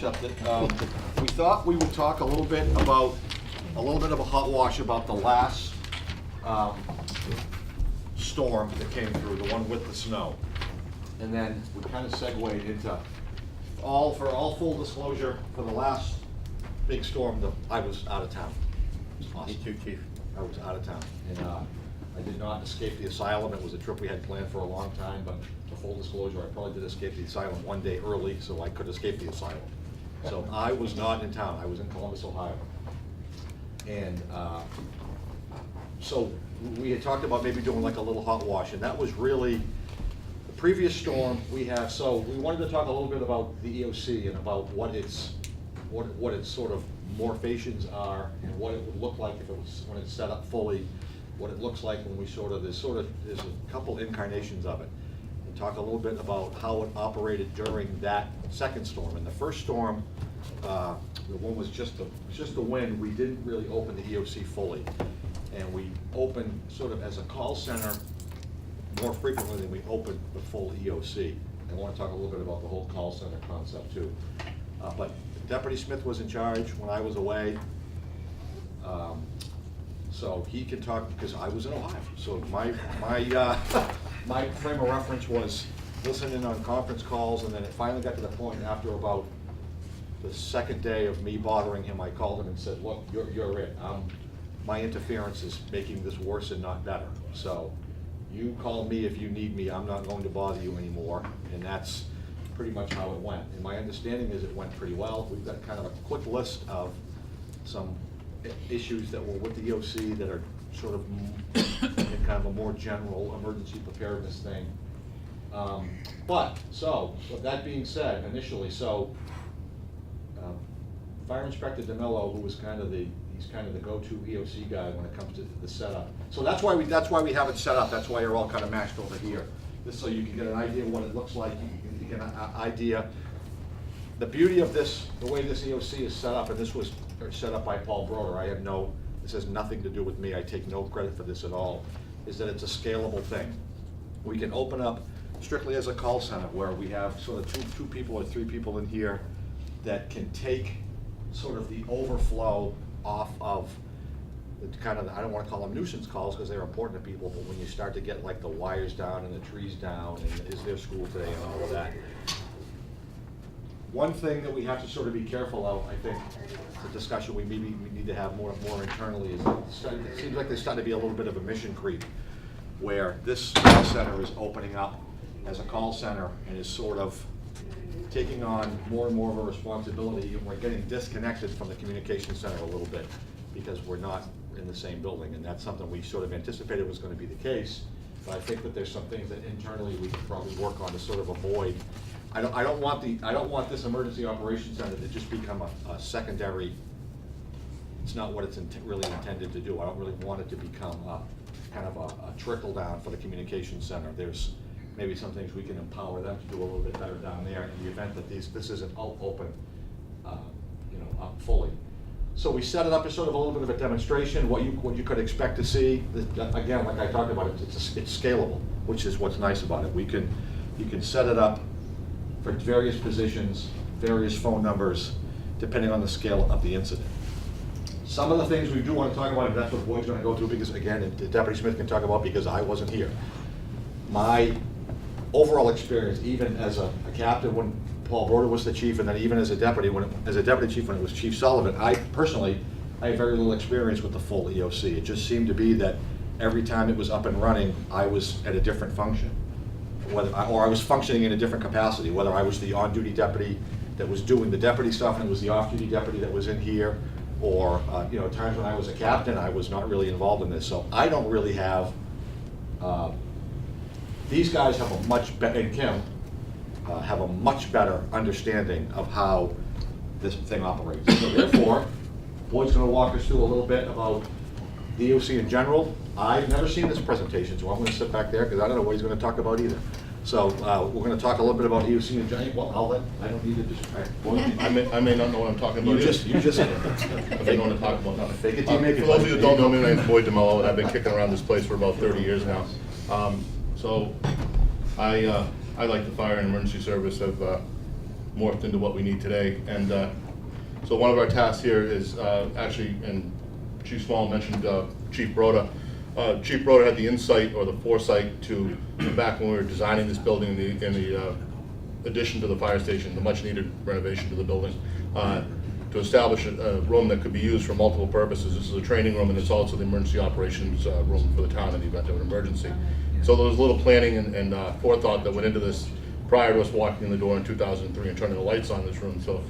accept it. We thought we would talk a little bit of a hot wash about the last storm that came through, the one with the snow. And then we kind of segued into for all full disclosure, for the last big storm, I was out of town. Me too, Chief. I was out of town, and I did not escape the asylum. It was a trip we had planned for a long time, but for full disclosure, I probably did escape the asylum one day early, so I could escape the asylum. So I was not in town. I was in Columbus, Ohio. And so we had talked about maybe doing like a little hot wash, and that was really the previous storm we have. So we wanted to talk a little bit about the EOC and about what its sort of morphations are and what it would look like if it was when it's set up fully, what it looks like when we there's a couple incarnations of it, and talk a little bit about how it operated during that second storm. And the first storm, the one was just the wind. We didn't really open the EOC fully, and we opened sort of as a call center more frequently than we opened the full EOC. I want to talk a little bit about the whole call center concept too. But Deputy Smith was in charge when I was away, so he can talk because I was in Ohio. So my frame of reference was listening on conference calls, and then it finally got to the point after about the second day of me bothering him, I called him and said, "Look, you're it. My interference is making this worse and not better. So you call me if you need me. I'm not going to bother you anymore." And that's pretty much how it went. And my understanding is it went pretty well. We've got kind of a quick list of some issues that were with the EOC that are sort of in kind of a more general emergency preparedness thing. So with that being said, initially, Fire Inspector DeMello, who was he's kind of the go-to EOC guy when it comes to the setup. So that's why we have it set up. That's why you're all kind of matched over here. Just so you can get an idea of what it looks like. You can idea. The beauty of this, the way this EOC is set up, and this was set up by Paul Broder, this has nothing to do with me, I take no credit for this at all, is that it's a scalable thing. We can open up strictly as a call center where we have sort of two people or three people in here that can take sort of the overflow off of the kind of, I don't want to call them nuisance calls because they're important to people, but when you start to get like the wires down and the trees down and is there school today and all of that. One thing that we have to sort of be careful of, I think, the discussion we need to have more internally is it seems like there's starting to be a little bit of a mission creep where this call center is opening up as a call center and is sort of taking on more and more of a responsibility, and we're getting disconnected from the communication center a little bit because we're not in the same building, and that's something we sort of anticipated was going to be the case. But I think that there's some things that internally we can probably work on to sort of avoid. I don't want this emergency operations center to just become a secondary. It's not what it's really intended to do. I don't really want it to become kind of a trickle down for the communications center. There's maybe some things we can empower them to do a little bit better down there in the event that this isn't open, up fully. So we set it up as sort of a little bit of a demonstration, what you could expect to see. Again, like I talked about, it's scalable, which is what's nice about it. You can set it up for various positions, various phone numbers, depending on the scale of the incident. Some of the things we do want to talk about, and that's what Boyd's going to go through, because again, Deputy Smith can talk about because I wasn't here. My overall experience, even as a captain when Paul Broder was the chief, and then even as a deputy chief when it was Chief Sullivan, I had very little experience with the full EOC. It just seemed to be that every time it was up and running, I was at a different function, or I was functioning in a different capacity, whether I was the on-duty deputy that was doing the deputy stuff and it was the off-duty deputy that was in here, or times when I was a captain, I was not really involved in this. So I don't really have, these guys have a much better, and Kim, have a much better understanding of how this thing operates. So therefore, Boyd's going to walk us through a little bit about the EOC in general. I've never seen this presentation, so I'm going to sit back there because I don't know what he's going to talk about either. So we're going to talk a little bit about EOC in general. Well, I don't need to describe. I may not know what I'm talking about. You just I may know what I'm talking about. Fake it till you make it. For those of you who don't know me, my name's Boyd DeMello, and I've been kicking around this place for about 30 years now. So I like the fire and emergency service. I've morphed into what we need today. And so one of our tasks here is actually, and Chief Small mentioned Chief Broda. Chief Broda had the insight or the foresight to, back when we were designing this building in the addition to the fire station, the much needed renovation to the building, to establish a room that could be used for multiple purposes. This is a training room, and it's also the emergency operations room for the town in the event of an emergency. So there was a little planning and forethought that went into this prior to us walking in the door in 2003 and turning the lights on in this room. So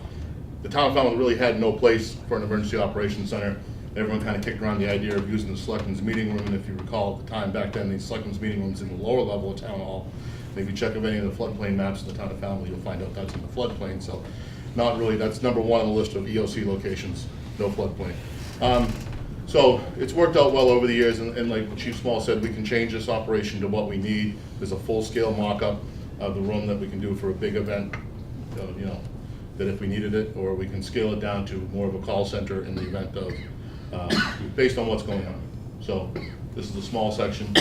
the town found we really had no place for an emergency operations center. Everyone kind of kicked around the idea of using the selectmen's meeting room, and if you recall at the time back then, the selectmen's meeting room's in the lower level of town hall. And if you check of any of the floodplain maps in the town of Falmouth, you'll find out that's in the floodplain. So not really, that's number one on the list of EOC locations, no floodplain. So it's worked out well over the years, and like Chief Small said, we can change this operation to what we need. There's a full-scale mock-up of the room that we can do for a big event, you know, that if we needed it, or we can scale it down to more of a call center in the event of, based on what's going on. So this is a small section.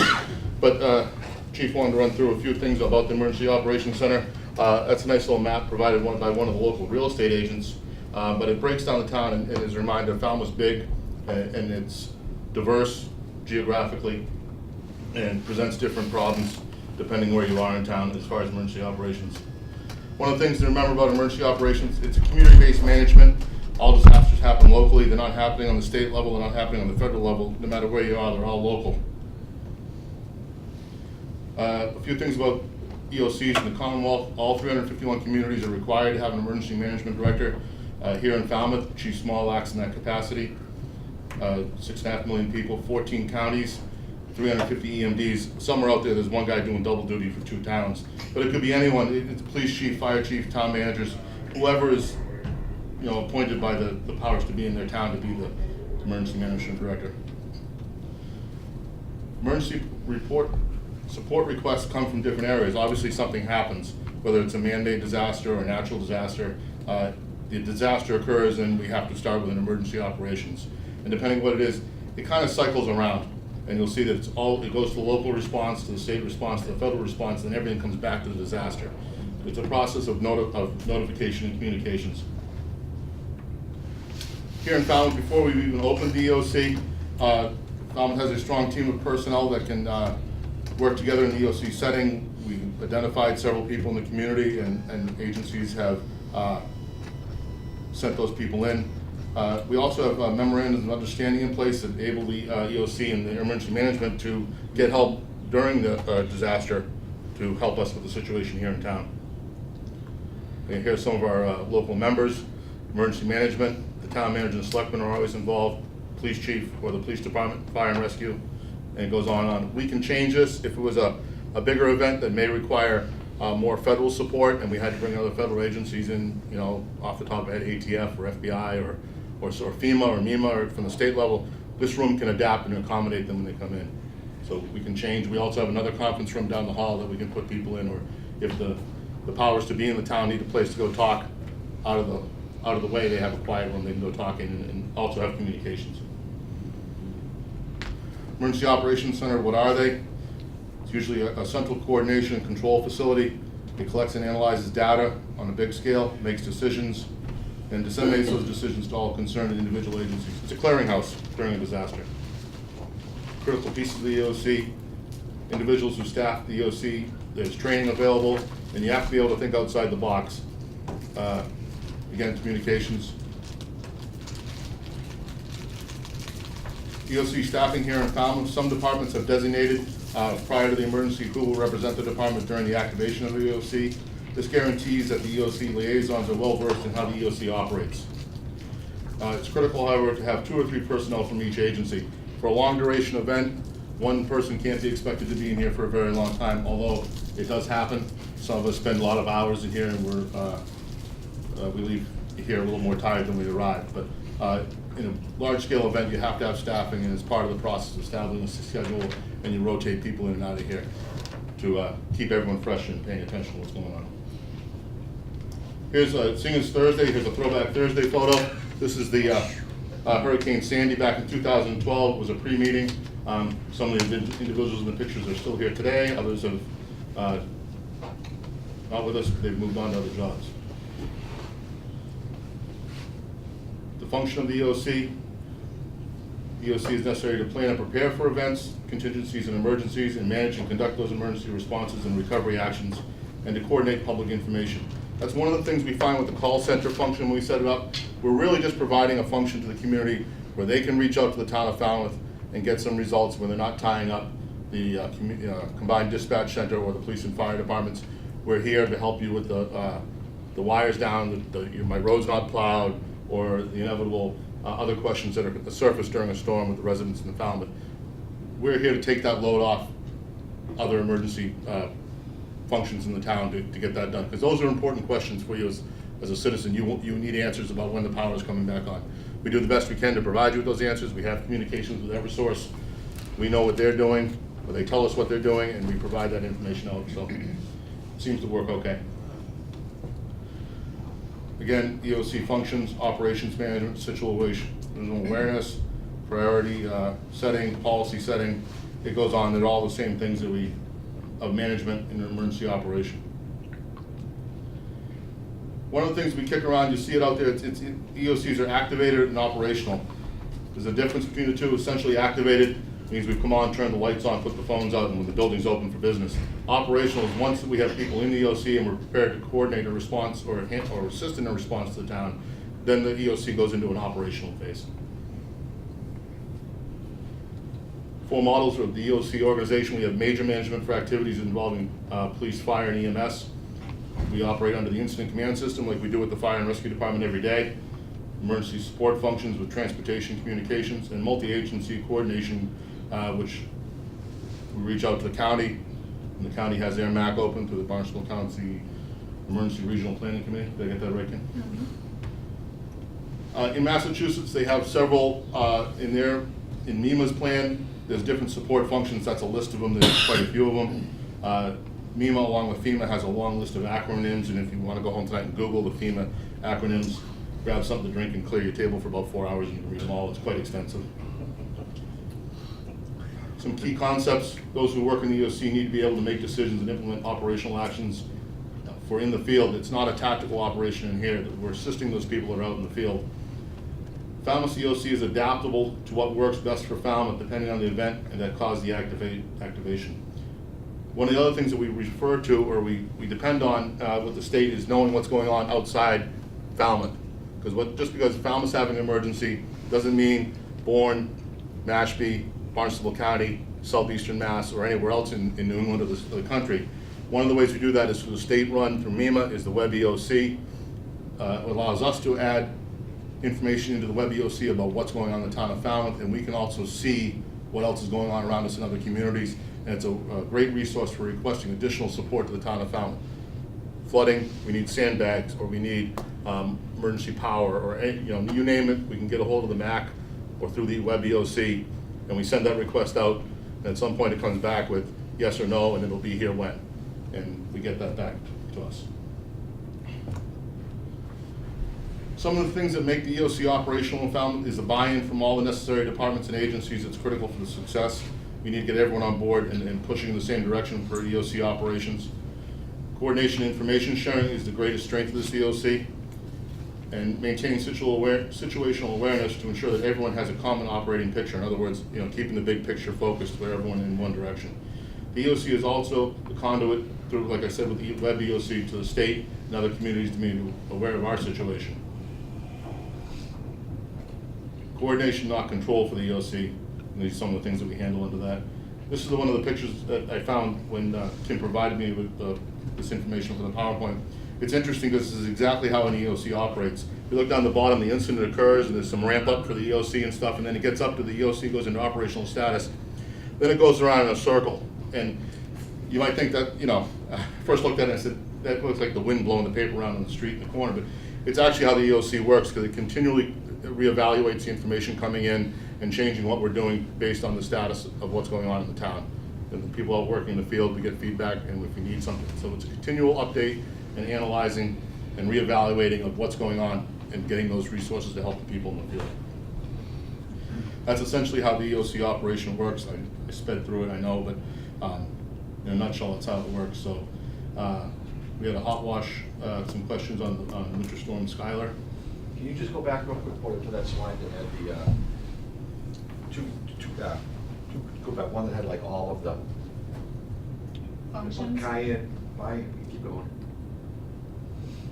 But Chief wanted to run through a few things about the Emergency Operations Center. That's a nice little map provided by one of the local real estate agents, but it breaks down the town and is a reminder Falmouth's big and it's diverse geographically and presents different problems depending where you are in town as far as emergency operations. One of the things to remember about emergency operations, it's a community-based management. All disasters happen locally. They're not happening on the state level, they're not happening on the federal level. No matter where you are, they're all local. A few things about EOCs in the Commonwealth. All 351 communities are required to have an emergency management director. Here in Falmouth, Chief Small acts in that capacity. 6.5 million people, 14 counties, 350 EMDs. Somewhere out there's one guy doing double duty for 2 towns. But it could be anyone. It's police chief, fire chief, town managers, whoever is, you know, appointed by the powers to be in their town to be the emergency management director. Emergency support requests come from different areas. Obviously something happens, whether it's a man-made disaster or a natural disaster. The disaster occurs and we have to start with an emergency operations. And depending what it is, it kind of cycles around. And you'll see that it goes to the local response, to the state response, to the federal response, and everything comes back to the disaster. It's a process of notification and communications. Here in Falmouth, before we've even opened the EOC, Falmouth has a strong team of personnel that can work together in the EOC setting. We've identified several people in the community, and agencies have sent those people in. We also have memorandums of understanding in place that enable the EOC and the emergency management to get help during the disaster to help us with the situation here in town. And here's some of our local members. Emergency management, the town manager and selectmen are always involved, police chief or the police department, fire and rescue, and it goes on and on. We can change this if it was a bigger event that may require more federal support and we had to bring other federal agencies in, you know, off the top of my head, ATF or FBI or FEMA or MEMA or from the state level. This room can adapt and accommodate them when they come in. So we can change. We also have another conference room down the hall that we can put people in, or if the powers to be in the town need a place to go talk out of the way, they have a quiet room they can go talk in and also have communications. Emergency Operations Center, what are they? It's usually a central coordination and control facility. It collects and analyzes data on a big scale, makes decisions, and disseminates those decisions to all concerned individual agencies. It's a clearinghouse during a disaster. Critical pieces of the EOC, individuals who staff the EOC, there's training available, and you have to be able to think outside the box. Again, communications. EOC staffing here in Falmouth, some departments have designated prior to the emergency who will represent the department during the activation of the EOC. This guarantees that the EOC liaisons are well versed in how the EOC operates. It's critical, however, to have 2 or 3 personnel from each agency. For a long duration event, one person can't be expected to be in here for a very long time, although it does happen. Some of us spend a lot of hours in here and we leave here a little more tired than we arrived. But in a large scale event, you have to have staffing, and it's part of the process of establishing a schedule, and you rotate people in and out of here to keep everyone fresh and paying attention to what's going on. Here's seeing as Thursday, here's a throwback Thursday photo. This is the Hurricane Sandy back in 2012. It was a pre-meeting. Some of the individuals in the pictures are still here today. Others have not with us. They've moved on to other jobs. function of the EOC. EOC is necessary to plan and prepare for events, contingencies, and emergencies, and manage and conduct those emergency responses and recovery actions, and to coordinate public information. That's one of the things we find with the call center function when we set it up. We're really just providing a function to the community where they can reach out to the town of Falmouth and get some results when they're not tying up the combined dispatch center or the police and fire departments. We're here to help you with the wires down, my road's not plowed, or the inevitable other questions that are surfaced during a storm with the residents in the Falmouth. We're here to take that load off other emergency functions in the town to get that done, because those are important questions for you as a citizen. You need answers about when the power is coming back on. We do the best we can to provide you with those answers. We have communications with Eversource. We know what they're doing, or they tell us what they're doing, and we provide that information out, so it seems to work okay. Again, EOC functions, operations management, situational awareness, priority setting, policy setting. It goes on. They're all the same things that of management in an emergency operation. One of the things we kick around, you see it out there, EOCs are activated and operational. There's a difference between the two. Essentially activated means we come on, turn the lights on, put the phones out, and when the building's open for business. Operational is once we have people in the EOC and we're prepared to coordinate a response or assist in a response to the town, then the EOC goes into an operational phase. 4 models of the EOC organization. We have major management for activities involving police, fire, and EMS. We operate under the incident command system like we do with the fire and rescue department every day. Emergency support functions with transportation, communications, and multi-agency coordination, which we reach out to the county, and the county has their MAC open through the Barnstable County Emergency Regional Planning Committee. Did I get that right, Ken? Mm-hmm. In Massachusetts, they have several in MEMA's plan. There's different support functions. That's a list of them. There's quite a few of them. MEMA, along with FEMA, has a long list of acronyms, and if you want to go home tonight and Google the FEMA acronyms, grab something to drink and clear your table for about 4 hours and you can read them all. It's quite extensive. Some key concepts: those who work in the EOC need to be able to make decisions and implement operational actions for in the field. It's not a tactical operation in here. We're assisting those people that are out in the field. Falmouth EOC is adaptable to what works best for Falmouth depending on the event and that caused the activation. One of the other things that we refer to, or we depend on with the state, is knowing what's going on outside Falmouth. Just because Falmouth's having an emergency doesn't mean Bourne, Mashpee, Barnstable County, Southeastern Mass, or anywhere else in New England or the country. One of the ways we do that is through the state run through MEMA is the Web EOC. It allows us to add information into the Web EOC about what's going on in the town of Falmouth, and we can also see what else is going on around us in other communities. And it's a great resource for requesting additional support to the town of Falmouth. Flooding, we need sandbags, or we need emergency power, or you name it, we can get a hold of the MAC or through the Web EOC, and we send that request out, and at some point it comes back with yes or no, and it'll be here when, and we get that back to us. Some of the things that make the EOC operational in Falmouth is the buy-in from all the necessary departments and agencies. It's critical for the success. We need to get everyone on board and pushing in the same direction for EOC operations. Coordination and information sharing is the greatest strength of this EOC, and maintaining situational awareness to ensure that everyone has a common operating picture. In other words, keeping the big picture focused for everyone in one direction. The EOC is also the conduit through, like I said, with the Web EOC to the state and other communities to be aware of our situation. Coordination, not control, for the EOC. And these are some of the things that we handle under that. This is one of the pictures that I found when Kim provided me with this information for the PowerPoint. It's interesting because this is exactly how an EOC operates. If you look down the bottom, the incident occurs and there's some ramp up for the EOC and stuff, and then it gets up to the EOC, goes into operational status. Then it goes around in a circle. And you might think that, first looked at it and I said, that looks like the wind blowing the paper around on the street in the corner, but it's actually how the EOC works, because it continually reevaluates the information coming in and changing what we're doing based on the status of what's going on in the town. And the people out working in the field, we get feedback, and if we need something. So it's a continual update and analyzing and reevaluating of what's going on and getting those resources to help the people in the field. That's essentially how the EOC operation works. I sped through it, I know, but in a nutshell, that's how it works. So we had a hot wash, some questions on Winter Storm Skylar. can you just go back real quick, to that slide that had the, go back, one that had like all of the. Functions? Cayenne, keep going.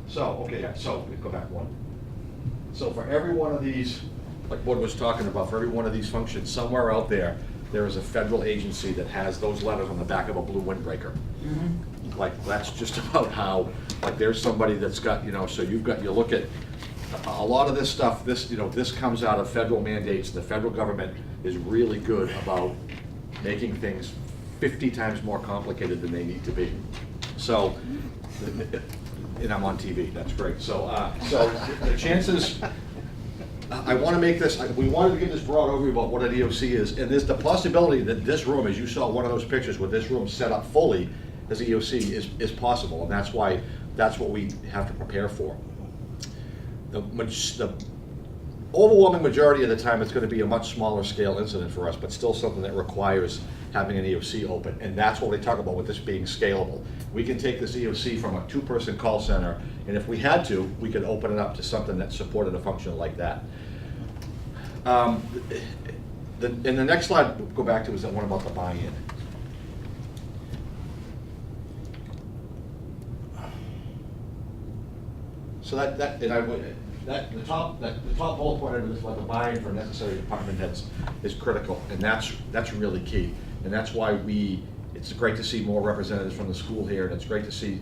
So, okay, so, we go back one. So for every one of these, like Wood was talking about, for every one of these functions, somewhere out there, there is a federal agency that has those letters on the back of a blue windbreaker. Like, that's just about how, like, there's somebody that's got, so you look at, a lot of this stuff, this comes out of federal mandates. The federal government is really good about making things 50 times more complicated than they need to be. So, and I'm on TV, that's great. So the chances, I want to make this, we wanted to give this broad overview about what an EOC is, and there's the possibility that this room, as you saw one of those pictures with this room set up fully as EOC is possible, and that's what we have to prepare for. The overwhelming majority of the time, it's going to be a much smaller scale incident for us, but still something that requires having an EOC open, and that's what they talk about with this being scalable. We can take this EOC from a 2-person call center, and if we had to, we could open it up to something that supported a function like that. And the next slide we'll go back to is that one about the buy-in. So the top bullet point of this, like the buy-in for necessary department heads, is critical, and that's really key. And that's why it's great to see more representatives from the school here, and it's great to see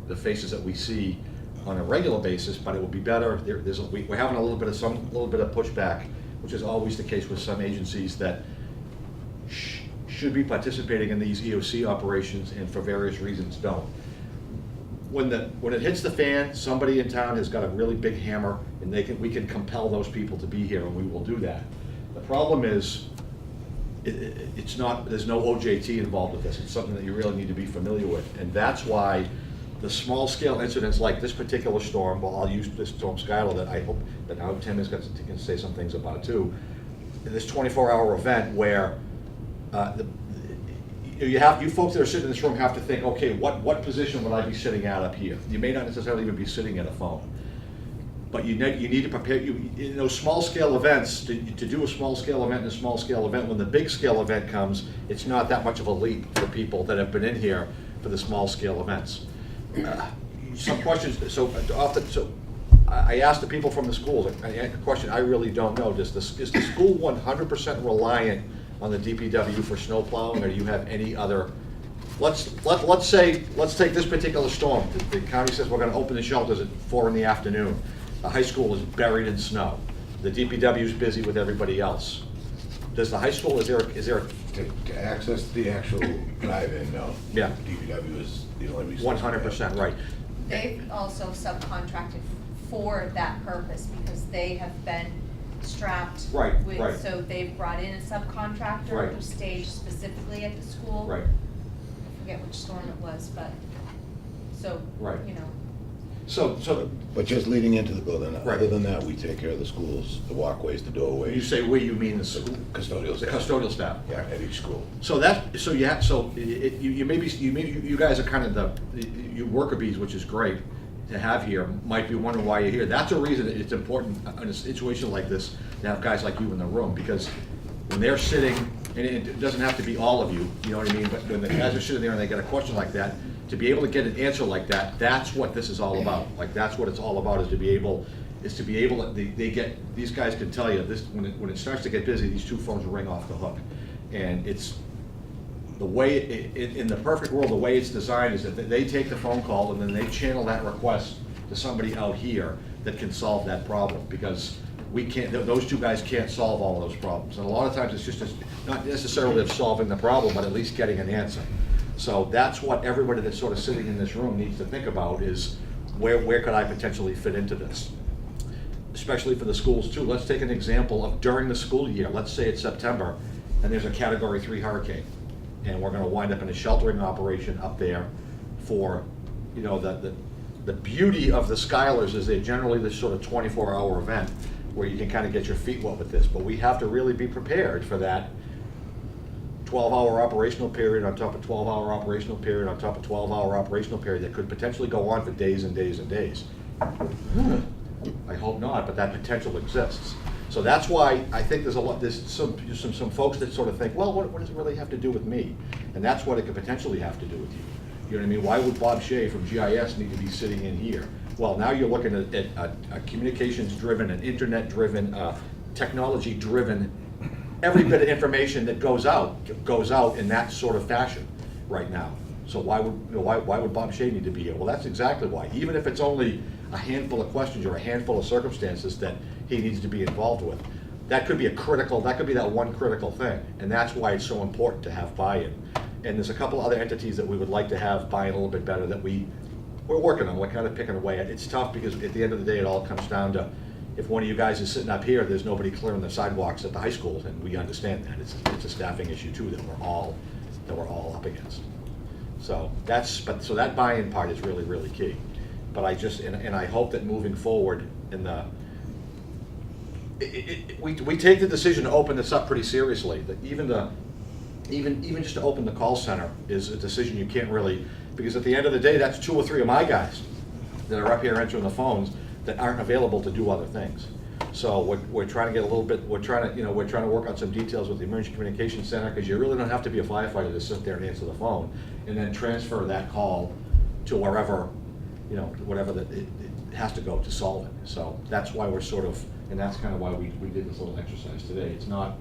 the faces that we see on a regular basis, but it would be better, we're having a little bit of pushback, which is always the case with some agencies that should be participating in these EOC operations and for various reasons don't. When it hits the fan, somebody in town has got a really big hammer, and we can compel those people to be here, and we will do that. The problem is, there's no OJT involved with this. It's something that you really need to be familiar with, and that's why the small scale incidents like this particular storm, well, I'll use this storm Skylar that I hope that now Tim is going to say some things about too. This 24-hour event where you folks that are sitting in this room have to think, okay, what position would I be sitting at up here? You may not necessarily even be sitting at a phone, but you need to prepare. In those small scale events, to do a small scale event and a small scale event, when the big scale event comes, it's not that much of a leap for people that have been in here for the small scale events. Some questions. So I asked the people from the schools a question I really don't know. Is the school 100% reliant on the DPW for snow plowing, or do you have any other? Let's take this particular storm. The county says we're going to open the shelters at 4 in the afternoon. The high school is buried in snow. The DPW is busy with everybody else. Does the high school, is there To access the actual drive-in, no. Yeah. DPW is the only reason. 100% right? They've also subcontracted for that purpose because they have been strapped Right, with, right. so they've brought in a subcontractor Right. who staged specifically at the school. Right. I forget which storm it was, but, so, Right. you know. So But just leading into the building, Right. other than that, we take care of the schools, the walkways, the when doorways. you say we, you mean the school, Custodial the staff. custodial staff. Yeah, at each school. You guys are kind of you worker bees, which is great to have here. Might be wondering why you're here. That's a reason it's important in a situation like this to have guys like you in the room, because when they're sitting, and it doesn't have to be all of you, you know what I mean, but when the guys are sitting there and they get a question like that, to be able to get an answer like that, that's what this is all about. Like, that's what it's all about, is to be able, these guys can tell you this, when it starts to get busy, these 2 phones will ring off the hook. And it's, the way, in the perfect world, the way it's designed is that they take the phone call and then they channel that request to somebody out here that can solve that problem, because we can't, those 2 guys can't solve all of those problems. And a lot of times it's just not necessarily of solving the problem, but at least getting an answer. So that's what everybody that's sort of sitting in this room needs to think about, is where could I potentially fit into this? Especially for the schools too. Let's take an example of during the school year. Let's say it's September and there's a Category 3 hurricane, and we're going to wind up in a sheltering operation up there for, you know, the beauty of the Skylers is they're generally this sort of 24-hour event where you can kind of get your feet wet with this, but we have to really be prepared for that 12-hour operational period on top of 12-hour operational period on top of 12-hour operational period that could potentially go on for days and days and days. I hope not, but that potential exists. So that's why I think there's some folks that sort of think, well, what does it really have to do with me? And that's what it could potentially have to do with you. You know what I mean? Why would Bob Shea from GIS need to be sitting in here? Well, now you're looking at a communications-driven, an internet-driven, technology-driven, every bit of information that goes out in that sort of fashion right now. So why would Bob Shea need to be here? Well, that's exactly why. Even if it's only a handful of questions or a handful of circumstances that he needs to be involved with, that could be that one critical thing. And that's why it's so important to have buy-in. And there's a couple other entities that we would like to have buy-in a little bit better that we're working on. We're kind of picking away at. It's tough because at the end of the day, it all comes down to, if one of you guys is sitting up here, there's nobody clearing the sidewalks at the high school, and we understand that. It's a staffing issue too that we're all up against. So that buy-in part is really, really key. But I hope that moving forward we take the decision to open this up pretty seriously. That even just to open the call center is a decision you can't really, because at the end of the day, that's 2 or 3 of my guys that are up here answering the phones that aren't available to do other things. So we're trying to get a little bit, we're trying to work on some details with the Emergency Communications Center, because you really don't have to be a firefighter to sit there and answer the phone and then transfer that call to wherever, whatever that it has to go to solve it. So that's why we're sort of, and that's kind of why we did this little exercise today. It's not,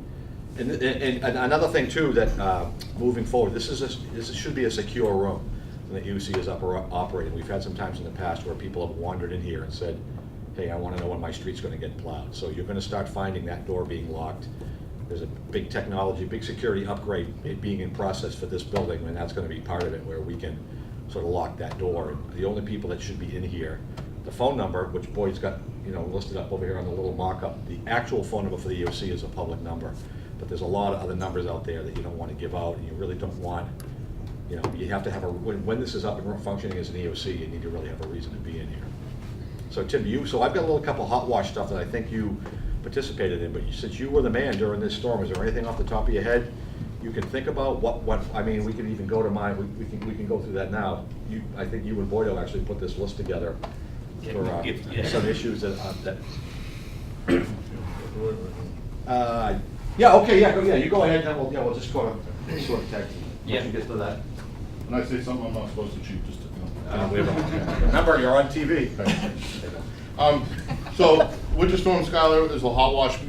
and another thing too, that moving forward, this should be a secure room that UC is operating. We've had some times in the past where people have wandered in here and said, hey, I want to know when my street's going to get plowed. So you're going to start finding that door being locked. There's a big big security upgrade being in process for this building, and that's going to be part of it, where we can sort of lock that door. And the only people that should be in here, the phone number, which Boyd's got listed up over here on the little mock-up, the actual phone number for the EOC is a public number, but there's a lot of other numbers out there that you don't want to give out, and you really don't want, you have to have when this is up and functioning as an EOC, you need to really have a reason to be in here. So Tim, so I've got a couple hot wash stuff that I think you participated in, but since you were the man during this storm, is there anything off the top of your head you can think about? I mean, we can even go to mine, we can go through that now. I think you and Boyd actually put this list together for some issues that you go ahead, then we'll just sort of text once you get to that. When I say something I'm not supposed to, Chief, just to, remember, you're on TV. So, Winter Storm Skylar is a hot wash.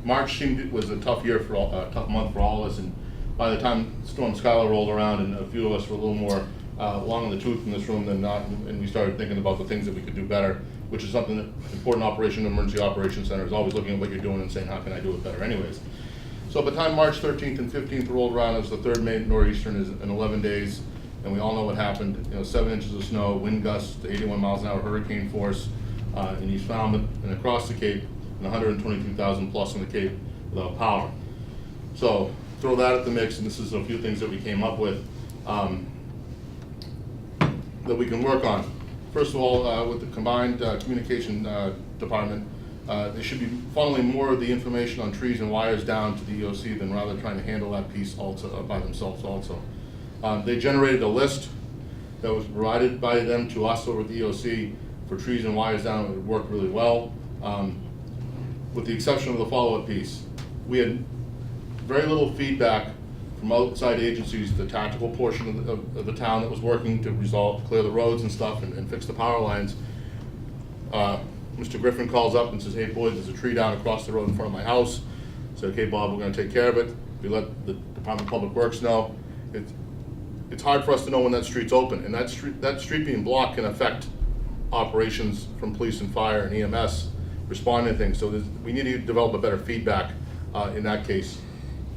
March was a tough month for all of us, and by the time Storm Skylar rolled around, and a few of us were a little more long in the tooth in this room than not, and we started thinking about the things that we could do better, which is something that important operation, Emergency Operations Center is always looking at what you're doing and saying, how can I do it better anyways? So by the time March 13th and 15th rolled around, it was the third main nor'eastern in 11 days, and we all know what happened. 7 inches of snow, wind gusts to 81 miles an hour, hurricane force in East Falmouth and across the Cape, and 122,000 plus on the Cape without power. So throw that at the mix, and this is a few things that we came up with that we can work on. First of all, with the combined communication department, they should be funneling more of the information on trees and wires down to the EOC than rather trying to handle that piece also by themselves also. They generated a list that was provided by them to us over at the EOC for trees and wires down. It worked really well, with the exception of the follow-up piece. We had very little feedback from outside agencies, the tactical portion of the town that was working to clear the roads and stuff and fix the power lines. Mr. Griffin calls up and says, hey boys, there's a tree down across the road in front of my house. I said, okay Bob, we're gonna take care of it. We let the Department of Public Works know. It's hard for us to know when that street's open, and that street being blocked can affect operations from police and fire and EMS responding to things. So we need to develop a better feedback in that case,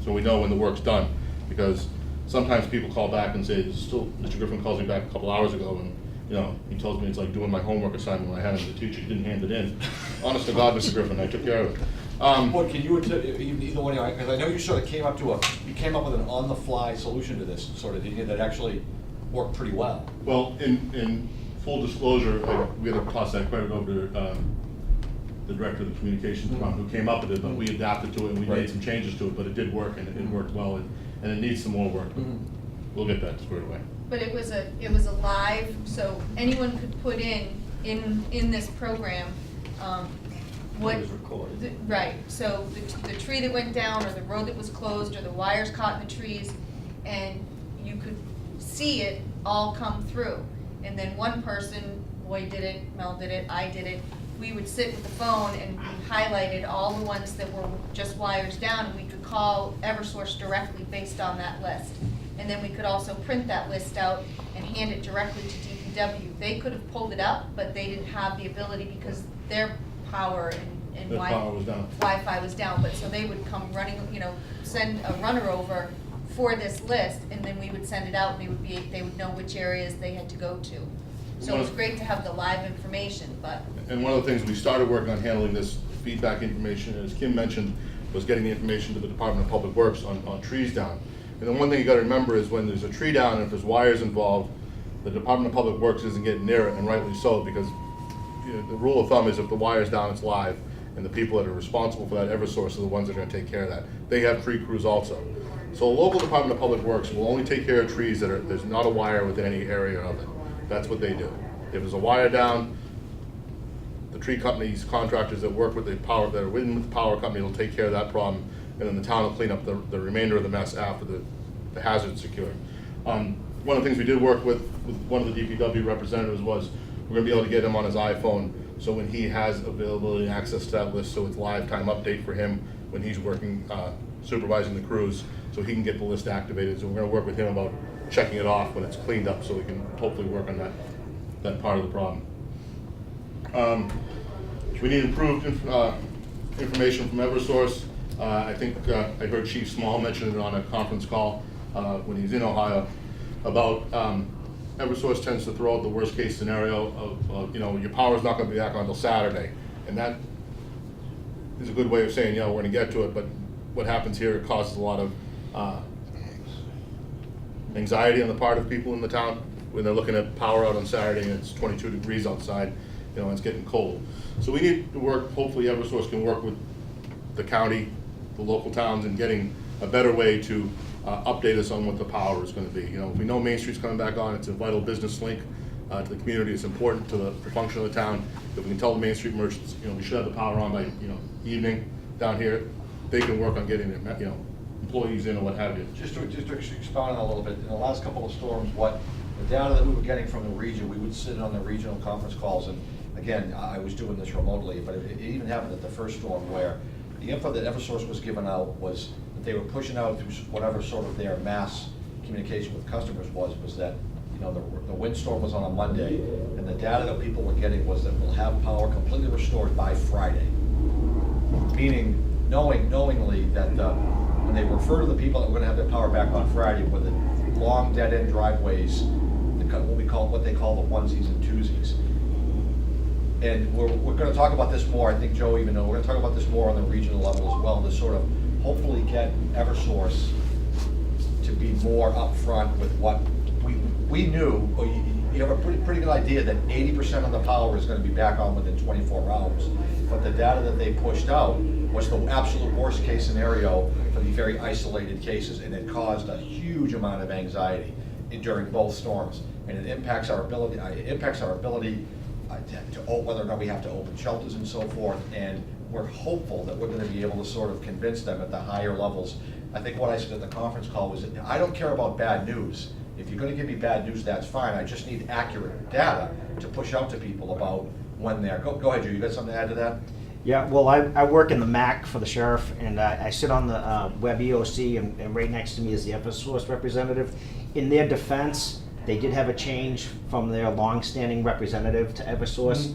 so we know when the work's done. Because sometimes people call back and say, Mr. Griffin calls me back a couple hours ago, and he tells me it's like doing my homework assignment when I had him as a teacher. He didn't hand it in. Honest to God, Mr. Griffin, I took care of it. Boy, can you, either one of you, because I know you sort of came up with an on-the-fly solution to this, sort of, didn't you, that actually worked pretty well? Well, in full disclosure, we had to toss that credit over to the director of the communications department who came up with it, but we adapted to it and we made some changes to it, but it did work, and it worked well, and it needs some more work. We'll get that squared away. But it was a live, so anyone could put in in this program, what. It was recorded. Right, so the tree that went down, or the road that was closed, or the wires caught in the trees, and you could see it all come through. And then one person, Boyd did it, Mel did it, I did it, we would sit with the phone and we highlighted all the ones that were just wires down, and we could call Eversource directly based on that list. And then we could also print that list out and hand it directly to DPW. They could have pulled it up, but they didn't have the ability because their power and Their power was down. Wi-Fi was down, but so they would come running, send a runner over for this list, and then we would send it out, and they would know which areas they had to go to. So it was great to have the live information, but. And one of the things we started working on handling this feedback information, as Kim mentioned, was getting the information to the Department of Public Works on trees down. And the one thing you gotta remember is when there's a tree down and if there's wires involved, the Department of Public Works isn't getting near it, and rightly so, because the rule of thumb is if the wire's down, it's live, and the people that are responsible for that Eversource are the ones that are gonna take care of that. They have tree crews also. So a local Department of Public Works will only take care of trees that there's not a wire within any area of it. That's what they do. If there's a wire down, the tree companies, contractors that work with the power, that are with the power company will take care of that problem, and then the town will clean up the remainder of the mess after the hazard's secured. One of the things we did work with one of the DPW representatives was, we're gonna be able to get him on his iPhone, so when he has availability and access to that list, so it's live time update for him when he's working, supervising the crews, so he can get the list activated. So we're gonna work with him about checking it off when it's cleaned up, so we can hopefully work on that part of the problem. We need improved information from Eversource. I think I heard Chief Small mention it on a conference call when he was in Ohio about Eversource tends to throw out the worst case scenario of your power's not gonna be back on until Saturday. And that is a good way of saying, we're gonna get to it, but what happens here, it causes a lot of anxiety on the part of people in the town when they're looking at power out on Saturday and it's 22 degrees outside, and it's getting cold. So we need to work, hopefully Eversource can work with the county, the local towns, in getting a better way to update us on what the power is gonna be. If we know Main Street's coming back on, it's a vital business link to the community, it's important to the function of the town. If we can tell the Main Street merchants, we should have the power on by, evening down here, they can work on getting their, employees in or what have you. Just to expound on a little bit, in the last couple of storms, what the data that we were getting from the region, we would sit on the regional conference calls, and again, I was doing this remotely, but it even happened at the first storm where the info that Eversource was giving out was that they were pushing out through whatever sort of their mass communication with customers was that, the windstorm was on a Monday, and the data that people were getting was that we'll have power completely restored by Friday. Meaning, knowingly that when they refer to the people that were gonna have their power back on Friday, were the long dead-end driveways, what they call the onesies and twosies. And we're gonna talk about this more, I think Joe even knows, we're gonna talk about this more on the regional level as well, to sort of hopefully get Eversource to be more upfront with what we knew, or you have a pretty good idea that 80% of the power is gonna be back on within 24 hours. But the data that they pushed out was the absolute worst case scenario for the very isolated cases, and it caused a huge amount of anxiety during both storms. And it impacts our ability, to whether or not we have to open shelters and so forth, and we're hopeful that we're gonna be able to sort of convince them at the higher levels. I think what I said at the conference call was that I don't care about bad news. If you're gonna give me bad news, that's fine. I just need accurate data to push out to people about when they're, go ahead, Joe, you got something to add to that? Yeah, well, I work in the MAC for the sheriff, and I sit on the web EOC, and right next to me is the Eversource representative. In their defense, they did have a change from their longstanding representative to Eversource.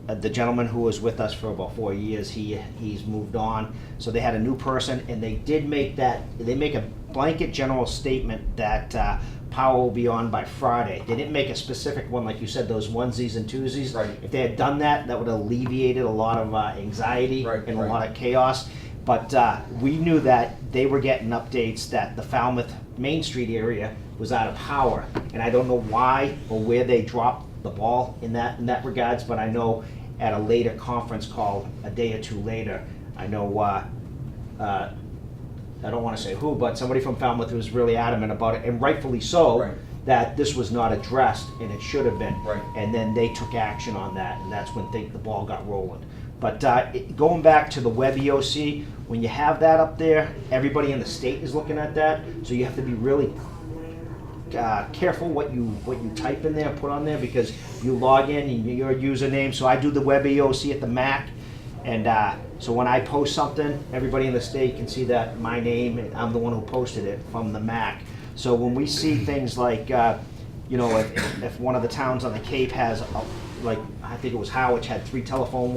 The gentleman who was with us for about 4 years, he's moved on. So they had a new person, and they did make a blanket general statement that power will be on by Friday. They didn't make a specific one, like you said, those onesies and twosies. Right. If they had done that, that would have alleviated a lot of anxiety and a lot of chaos. But we knew that they were getting updates that the Falmouth Main Street area was out of power. And I don't know why or where they dropped the ball in that regards, but I know at a later conference call, a day or two later, I know, I don't want to say who, but somebody from Falmouth was really adamant about it, and rightfully so. Right. that this was not addressed, and it should have been. Right. And then they took action on that, and that's when the ball got rolling. But going back to the web EOC, when you have that up there, everybody in the state is looking at that, so you have to be really careful what you type in there, put on there, because you log in and your username. So I do the web EOC at the Mac, and so when I post something, everybody in the state can see that my name, and I'm the one who posted it from the Mac. So when we see things like, you know, if one of the towns on the Cape has, like I think it was Howard, had 3 telephone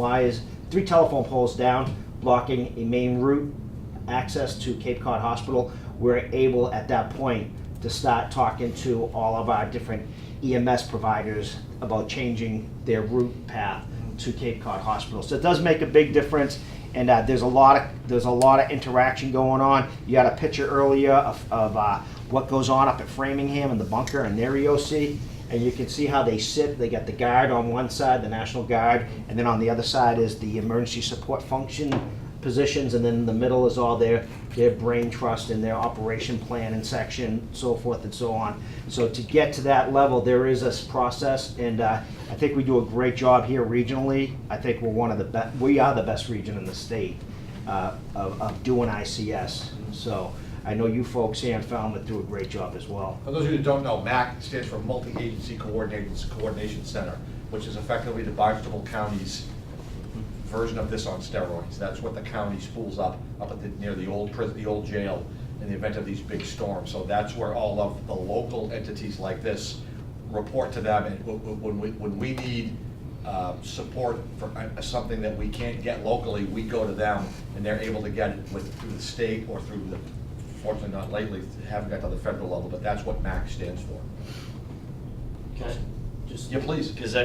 poles down, blocking a main route access to Cape Cod Hospital, we're able at that point to start talking to all of our different EMS providers about changing their route path to Cape Cod Hospital. So it does make a big difference, and there's a lot of interaction going on. You had a picture earlier of what goes on up at Framingham and the bunker and their EOC, and you can see how they sit. They got the guard on one side, the National Guard, and then on the other side is the emergency support function positions, and then in the middle is all their brain trust and their operation plan and section, so forth and so on. So to get to that level, there is a process, and I think we do a great job here regionally. I think we're one of the best. We are the best region in the state of doing ICS. So I know you folks here in Falmouth do a great job as well. For those of you who don't know, MAC stands for Multi-Agency Coordination Center, which is effectively the Barnstable County's version of this on steroids. That's what the county spools up at near the old prison, the old jail, in the event of these big storms. So that's where all of the local entities like this report to them. And when we need support for something that we can't get locally, we go to them, and they're able to get it through the state or through the, fortunately not lately, haven't got to the federal level, but that's what MAC stands for. Okay. Just, Yeah, please. because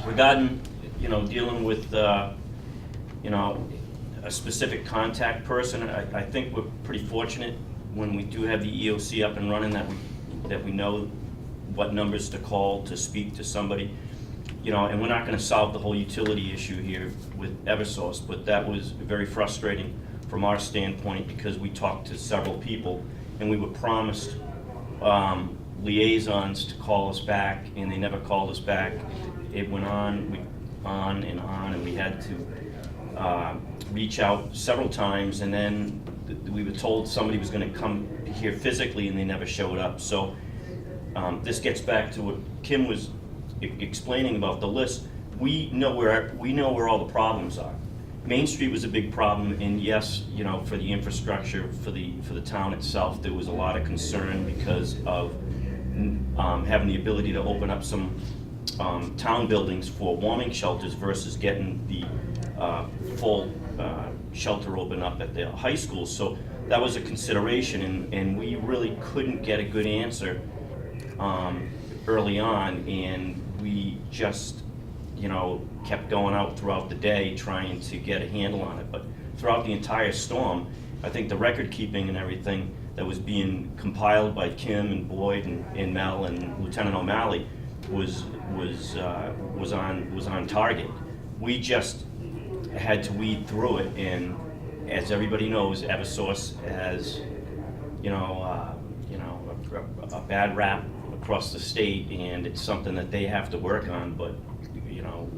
regarding, you know, dealing with, you know, a specific contact person, I think we're pretty fortunate when we do have the EOC up and running that we know what numbers to call to speak to somebody. You know, and we're not going to solve the whole utility issue here with Eversource, but that was very frustrating from our standpoint, because we talked to several people and we were promised liaisons to call us back, and they never called us back. It went on and we had to reach out several times, and then we were told somebody was going to come here physically, and they never showed up. So this gets back to what Kim was explaining about the list. We know where all the problems are. Main Street was a big problem, and yes, you know, for the infrastructure for the town itself, there was a lot of concern because of having the ability to open up some town buildings for warming shelters versus getting the full shelter open up at the high school. So that was a consideration, and we really couldn't get a good answer early on, and we just, you know, kept going out throughout the day trying to get a handle on it. But throughout the entire storm, I think the record keeping and everything that was being compiled by Kim and Boyd and Mel and Lieutenant O'Malley was on target. We just had to weed through it, and as everybody knows, Eversource has, you know, a bad rap across the state, and it's something that they have to work on. But you know,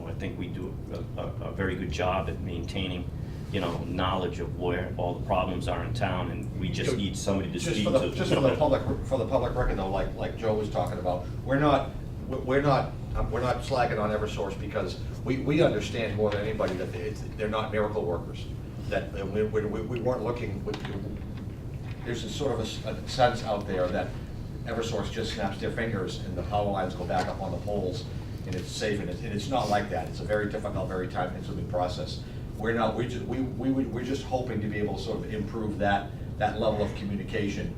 I think we do a very good job at maintaining, you know, knowledge of where all the problems are in town, and we just need somebody to speak to. Just for the public record though, like Joe was talking about, we're not slagging on Eversource, because we understand more than anybody that they're not miracle workers. That we weren't looking. There's a sort of a sense out there that Eversource just snaps their fingers and the power lines go back up on the poles and it's safe, and it's not like that. It's a very difficult, very time-consuming process. We're just hoping to be able to sort of improve that level of communication.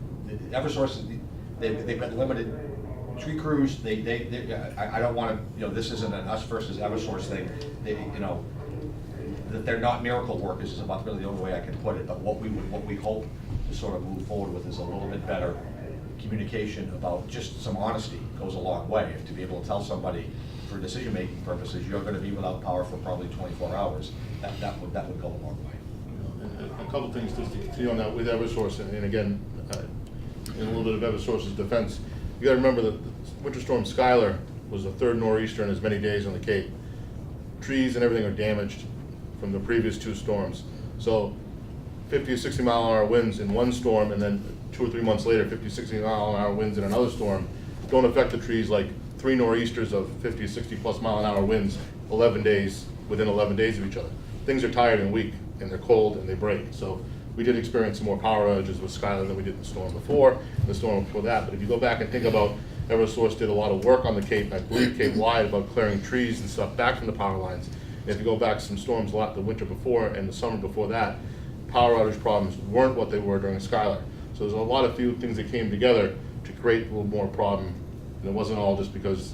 Eversource, they've got limited tree crews. I don't want to, you know, this isn't an us versus Eversource thing. You know, that they're not miracle workers is about really the only way I can put it. But what we hope to sort of move forward with is a little bit better communication about just some honesty goes a long way. And to be able to tell somebody, for decision-making purposes, you're going to be without power for probably 24 hours, that would go a long way. A couple things to continue on that with Eversource, and again, in a little bit of Eversource's defense, you gotta remember that Winter Storm Skylar was the third nor'easter in as many days on the Cape. Trees and everything are damaged from the previous 2 storms. So 50 to 60 mile an hour winds in one storm, and then 2 or 3 months later, 50 to 60 mile an hour winds in another storm, don't affect the trees like 3 nor'easters of 50 to 60 plus mile an hour winds 11 days, within 11 days of each other. Things are tired and weak, and they're cold and they break. So we did experience some more power outages with Skylar than we did in the storm before, and the storm before that. But if you go back and think about, Eversource did a lot of work on the Cape, I believe Cape wide, about clearing trees and stuff back from the power lines. And if you go back some storms a lot the winter before and the summer before that, power outage problems weren't what they were during Skylar. So there's a lot of few things that came together to create a little more problem. And it wasn't all just because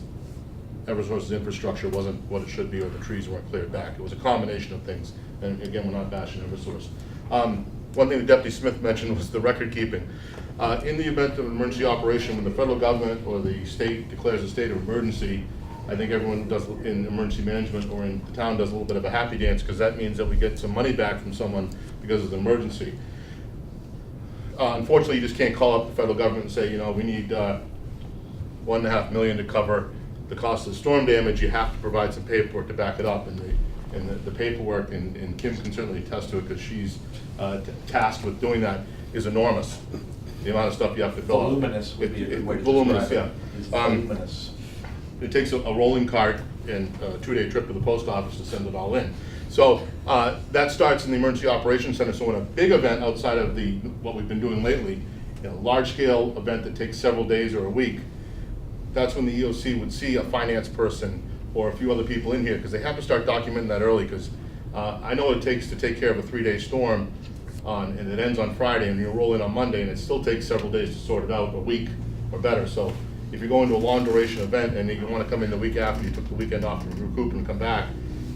Eversource's infrastructure wasn't what it should be or the trees weren't cleared back. It was a combination of things. And again, we're not bashing Eversource. One thing that Deputy Smith mentioned was the record keeping. In the event of an emergency operation, when the federal government or the state declares a state of emergency, I think everyone does in emergency management or in the town does a little bit of a happy dance, because that means that we get some money back from someone because of the emergency. Unfortunately, you just can't call up the federal government and say, you know, we need $1.5 million to cover the cost of the storm damage. You have to provide some paperwork to back it up, and the paperwork, and Kim can certainly attest to it because she's tasked with doing that, is enormous. The amount of stuff you have to fill out. Voluminous would be a good way to Voluminous, describe it. yeah. It's voluminous. It takes a rolling cart and a 2-day trip to the post office to send it all in. So that starts in the Emergency Operations Center. So in a big event outside of what we've been doing lately, a large-scale event that takes several days or a week, that's when the EOC would see a finance person or a few other people in here, because they have to start documenting that early, because I know what it takes to take care of a 3-day storm and it ends on Friday, and you roll in on Monday, and it still takes several days to sort it out, a week or better. So if you're going to a long duration event and you want to come in the week after you took the weekend off and recoup and come back,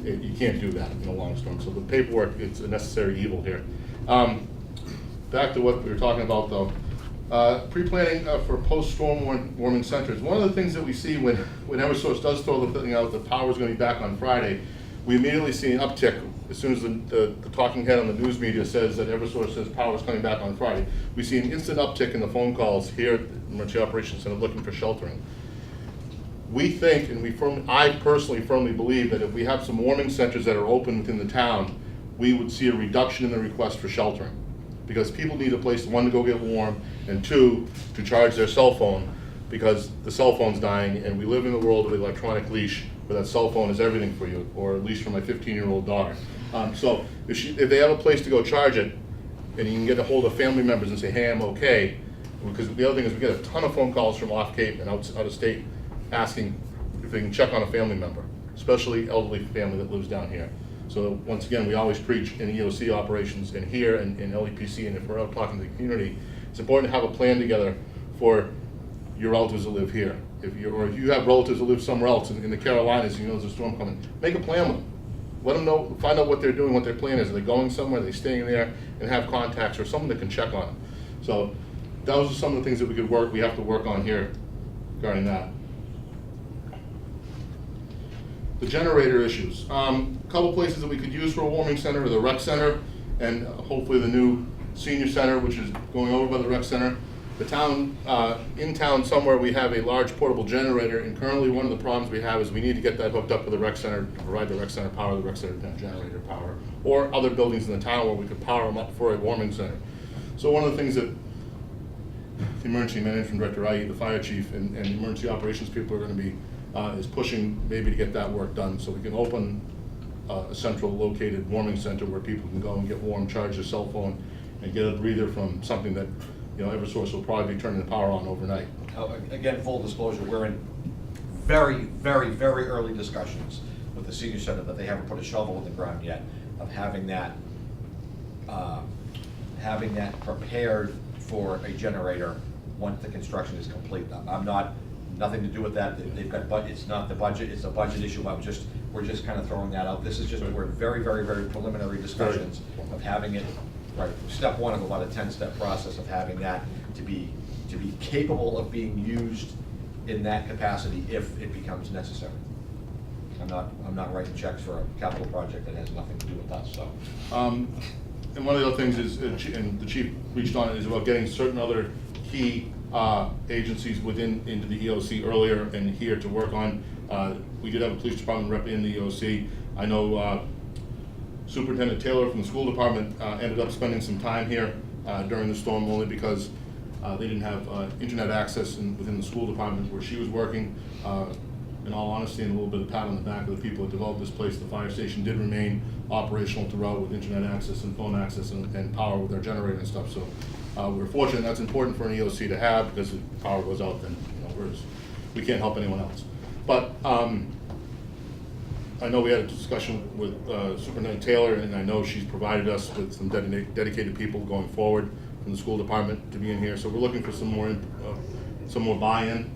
you can't do that in a long storm. So the paperwork, it's a necessary evil here. Back to what we were talking about though. Pre-planning for post-storm warming centers. One of the things that we see when Eversource does throw the thing out, the power's going to be back on Friday, we immediately see an uptick as soon as the talking head on the news media says that Eversource says power's coming back on Friday. We see an instant uptick in the phone calls here at the Emergency Operations Center looking for sheltering. We think, and I personally firmly believe, that if we have some warming centers that are open within the town, we would see a reduction in the request for sheltering. Because people need a place, one, to go get warm, and two, to charge their cell phone, because the cell phone's dying, and we live in a world of electronic leash where that cell phone is everything for you, or at least for my 15-year-old daughter. So if they have a place to go charge it, and you can get a hold of family members and say, hey, I'm okay, because the other thing is we get a ton of phone calls from off Cape and out of state asking if they can check on a family member, especially elderly family that lives down here. So once again, we always preach in EOC operations and here and in LEPC, and if we're out talking to the community, it's important to have a plan together for your relatives that live here. If you have relatives that live somewhere else in the Carolinas, and you know there's a storm coming, make a plan with them. Let them know, find out what they're doing, what their plan is. Are they going somewhere? Are they staying there? And have contacts or someone that can check on them. So those are some of the things that we have to work on here regarding that. The generator issues. A couple places that we could use for a warming center are the rec center and hopefully the new senior center, which is going over by the rec center. The town, in town somewhere, we have a large portable generator, and currently one of the problems we have is we need to get that hooked up to the rec center to provide the rec center power, the rec center generator power, or other buildings in the town where we could power them up for a warming center. So one of the things that the emergency management director, i.e. the fire chief, and the emergency operations people are going to be is pushing maybe to get that work done, so we can open a central located warming center where people can go and get warm, charge their cell phone, and get a breather from something that, you know, Eversource will probably be turning the power on overnight. Again, full disclosure, we're in very, very, very early discussions with the senior center that they haven't put a shovel in the ground yet, of having that prepared for a generator once the construction is complete. I'm not, nothing to do with that. They've got budget. It's not the budget. It's a budget issue. We're just kind of throwing that out. This is just, we're very, very, very preliminary discussions of having it. Right, step one of about a 10-step process of having that to be capable of being used in that capacity if it becomes necessary. I'm not writing checks for a capital project that has nothing to do with us. So, and one of the other things is, and the chief reached on it, is about getting certain other key agencies into the EOC earlier and here to work on. We did have a police department rep in the EOC. I know Superintendent Taylor from the school department ended up spending some time here during the storm, only because they didn't have internet access within the school department where she was working. In all honesty, and a little bit of pat on the back of the people that developed this place, the fire station did remain operational throughout with internet access and phone access and power with their generator and stuff. So we're fortunate. That's important for an EOC to have, because if power goes out, then we can't help anyone else. But I know we had a discussion with Superintendent Taylor, and I know she's provided us with some dedicated people going forward from the school department to be in here. So we're looking for some more buy-in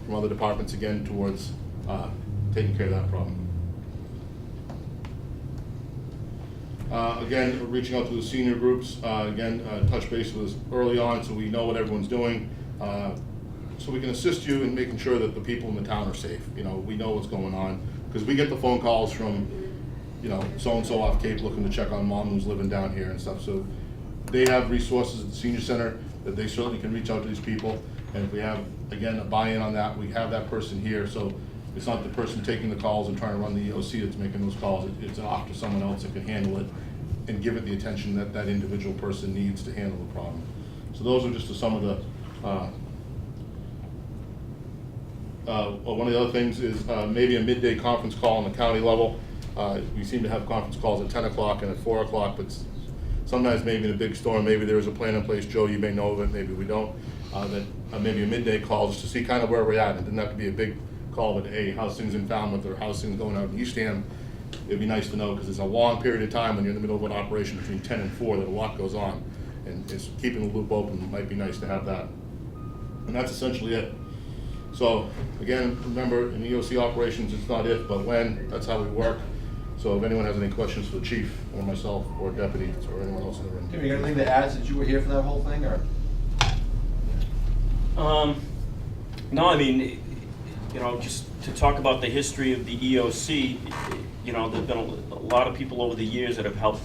from other departments again towards taking care of that problem. Again, reaching out to the senior groups, touch base with us early on so we know what everyone's doing, so we can assist you in making sure that the people in the town are safe. We know what's going on, because we get the phone calls from, so-and-so off Cape looking to check on mom who's living down here and stuff. So they have resources at the senior center that they certainly can reach out to these people. And if we have, again, a buy-in on that, we have that person here. So it's not the person taking the calls and trying to run the EOC that's making those calls. It's off to someone else that can handle it and give it the attention that that individual person needs to handle the problem. So those are just some of the, one of the other things is maybe a midday conference call on the county level. We seem to have conference calls at 10 o'clock and at 4 o'clock, but sometimes maybe in a big storm, maybe there's a plan in place. Joe, you may know of it, maybe we don't. Maybe a midday call just to see kind of where we're at. It doesn't have to be a big call, but hey, how's things in Falmouth or how's things going out in Eastham? It'd be nice to know, because it's a long period of time when you're in the middle of an operation between 10 and 4 that a lot goes on, and it's keeping the loop open. It might be nice to have that. And that's essentially it. So again, remember, in EOC operations, it's not if, but when. That's how we work. So if anyone has any questions for the chief or myself or deputies or anyone else in the room. Tim, you got anything to add since you were here for that whole thing, or? No, I mean, just to talk about the history of the EOC, there've been a lot of people over the years that have helped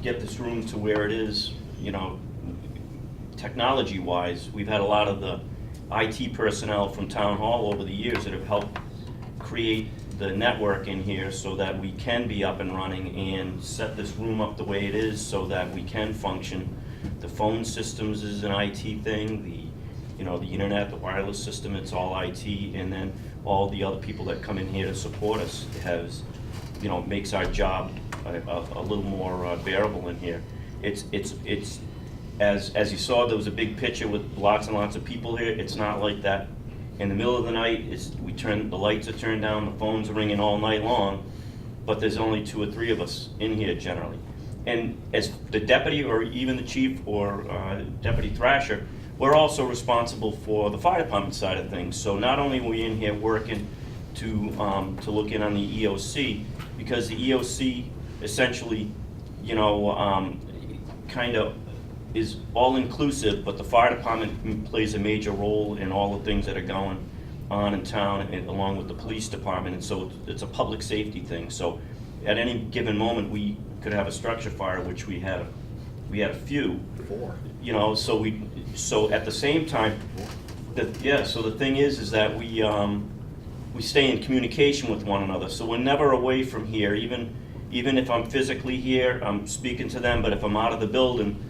get this room to where it is, technology-wise. We've had a lot of the IT personnel from Town Hall over the years that have helped create the network in here so that we can be up and running and set this room up the way it is so that we can function. The phone systems is an IT thing, the internet, the wireless system, it's all IT, and then all the other people that come in here to support us makes our job a little more bearable in here. It's as you saw, there was a big picture with lots and lots of people here. It's not like that. In the middle of the night, the lights are turned down, the phones are ringing all night long, but there's only 2 or 3 of us in here generally. And as the deputy or even the chief or Deputy Thrasher, we're also responsible for the fire department side of things. So not only are we in here working to look in on the EOC, because the EOC essentially, kind of is all-inclusive, but the fire department plays a major role in all the things that are going on in town, and along with the police department, and so it's a public safety thing. So at any given moment, we could have a structure fire, which we had a few. 4. So at the same time, so the thing is that we stay in communication with one another. So we're never away from here, even if I'm physically here, I'm speaking to them, but if I'm out of the building,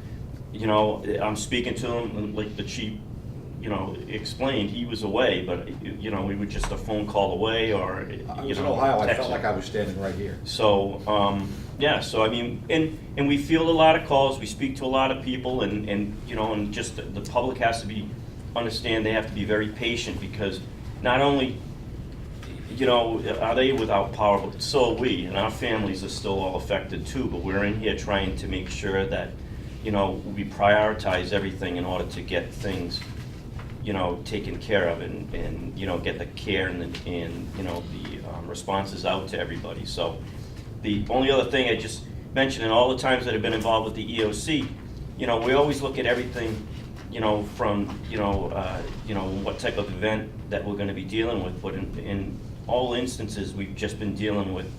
I'm speaking to them, and like the chief, explained, he was away, but, we were just a phone call away, or, I was in Ohio, I felt texting. like I was standing right here. So, so I mean, and we field a lot of calls, we speak to a lot of people, and just the public has to understand they have to be very patient, because not only, are they without power, but so are we, and our families are still all affected too, but we're in here trying to make sure that, we prioritize everything in order to get things, taken care of, and get the care and the responses out to everybody. So the only other thing I just mentioned, in all the times that I've been involved with the EOC, we always look at everything, from what type of event that we're going to be dealing with. But in all instances, we've just been dealing with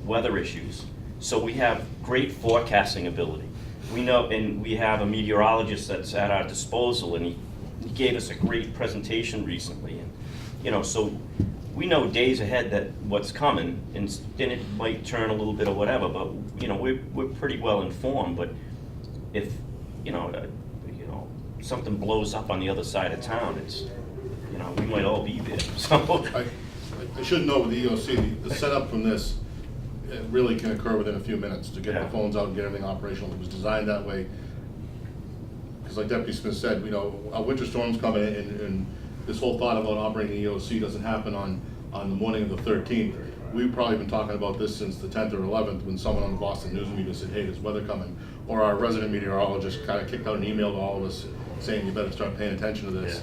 weather issues. So we have great forecasting ability. we know, and we have a meteorologist that's at our disposal, and he gave us a great presentation recently, and, you know, so we know days ahead that what's coming, and then it might turn a little bit or whatever, but, you know, we're pretty well informed, but if, you know, something blows up on the other side of town, it's, you know, we might all be there, so. I should know with the EOC, the setup from this, it really can occur within a few minutes to get Yeah. the phones out and get everything operational. It was designed that way. Because like Deputy Smith said, you know, a winter storm's coming and this whole thought about operating the EOC doesn't happen on the morning of the 13th. We've probably been talking about this since the 10th or 11th when someone on the Boston News Media said, hey, there's weather coming. Or our resident meteorologist kind of kicked out an email to all of us saying you better start paying attention to this.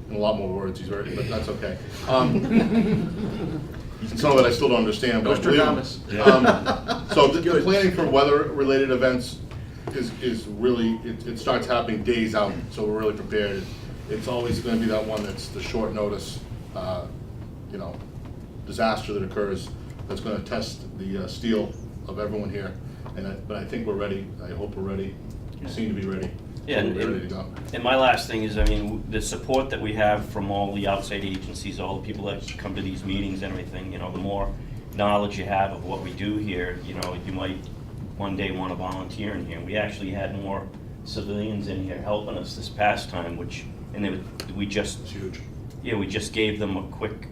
In a lot more words, he's very, but that's okay. Some of it I still don't understand. But Nostradamus. So the planning for weather-related events is really, it starts happening days out, so we're really prepared. It's always gonna be that one that's the short notice, you know, disaster that occurs that's gonna test the steel of everyone here. But I think we're ready. I hope we're ready. We seem to be ready. Yeah, So we're ready to go. and my last thing is, I mean, the support that we have from all the outside agencies, all the people that come to these meetings and everything, you know, the more knowledge you have of what we do here, you know, you might one day want to volunteer in here. We actually had more civilians in here helping us this past time, we just. It's huge. Yeah, we just gave them a quick,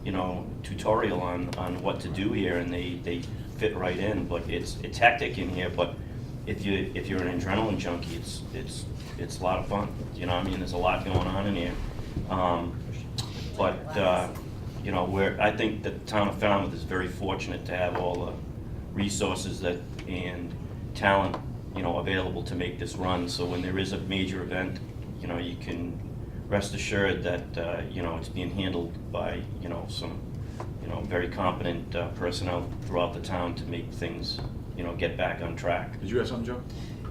you know, tutorial on what to do here, and they fit right in. But it's hectic in here, but if you're an adrenaline junkie, it's a lot of fun. You know, I mean, there's a lot going on in here. You know, I think the town of Falmouth is very fortunate to have all the resources and talent, you know, available to make this run. So when there is a major event, you know, you can rest assured that, you know, it's being handled by, you know, some, you know, very competent personnel throughout the town to make things, you know, get back on track. Did you have something, Joe?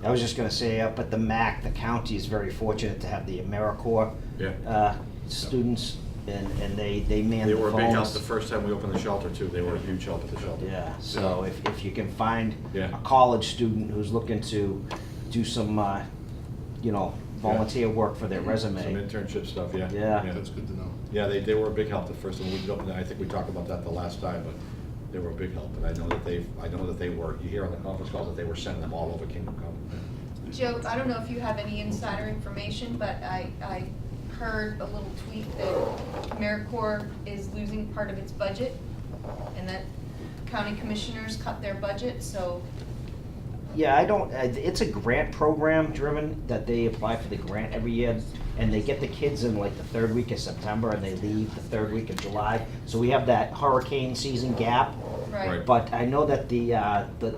I was just gonna say, up at the MAC, the county is very fortunate to have the AmeriCorps Yeah. students, and they man They the were a big help phones. the first time we opened the shelter too. They were a huge help at the shelter. Yeah, so if you can find Yeah. a college student who's looking to do some, you know, volunteer work for their resume. Some internship stuff, yeah. Yeah. That's good to know. Yeah, they were a big help the first time we opened it. I think we talked about that the last time, but they were a big help. And I know that they were, you hear on the conference calls that they were sending them all over Kingdom Come. Joe, I don't know if you have any insider information, but I heard a little tweet that AmeriCorps is losing part of its budget, and that county commissioners cut their budget, so. Yeah, I don't, it's a grant program driven, that they apply for the grant every year, and they get the kids in like the third week of September, and they leave the third week of July. So we have that hurricane season gap. Right. But I know that the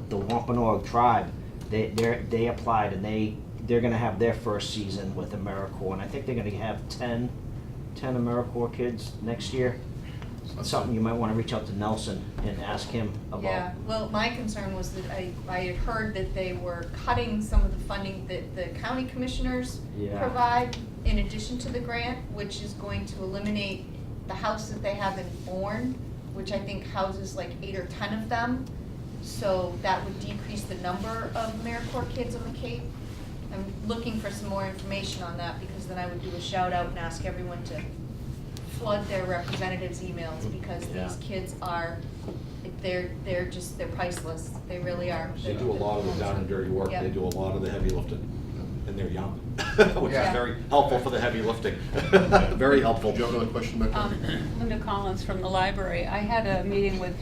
Wampanoag tribe, they applied, and they're gonna have their first season with AmeriCorps, and I think they're gonna have 10 AmeriCorps kids next year. Something you might wanna reach out to Nelson and ask him about. Yeah, well, my concern was that I had heard that they were cutting some of the funding that the county commissioners Yeah. provide in addition to the grant, which is going to eliminate the house that they have in Bourne, which I think houses like 8 or 10 of them. So that would decrease the number of AmeriCorps kids on the Cape. I'm looking for some more information on that, because then I would do a shout out and ask everyone to flood their representatives' emails, because Yeah. these kids are, they're priceless. They really are. They do a lot of the down and dirty work. Yeah. They do a lot of the heavy lifting, and they're young, which is Yeah. very helpful for the heavy lifting. Very helpful. Do you have another question back there? Linda Collins from the library. I had a meeting with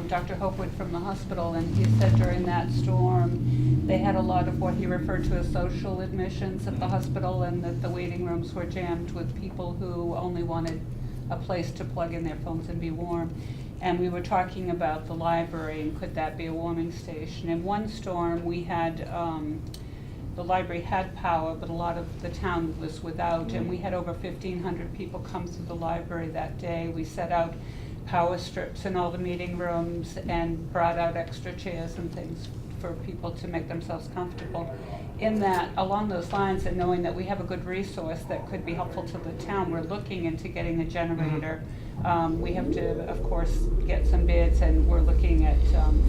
Dr. Hopewood from the hospital, and he said during that storm, they had a lot of what he referred to as social admissions at the hospital, and that the waiting rooms were jammed with people who only wanted a place to plug in their phones and be warm. And we were talking about the library, and could that be a warming station? In one storm, we had, the library had power, but a lot of the town was without, and we had over 1,500 people come through the library that day. We set out power strips in all the meeting rooms and brought out extra chairs and things for people to make themselves comfortable. in that, along those lines, and knowing that we have a good resource that could be helpful to the town, we're looking into getting a generator. We have to, of course, get some bids, and we're looking at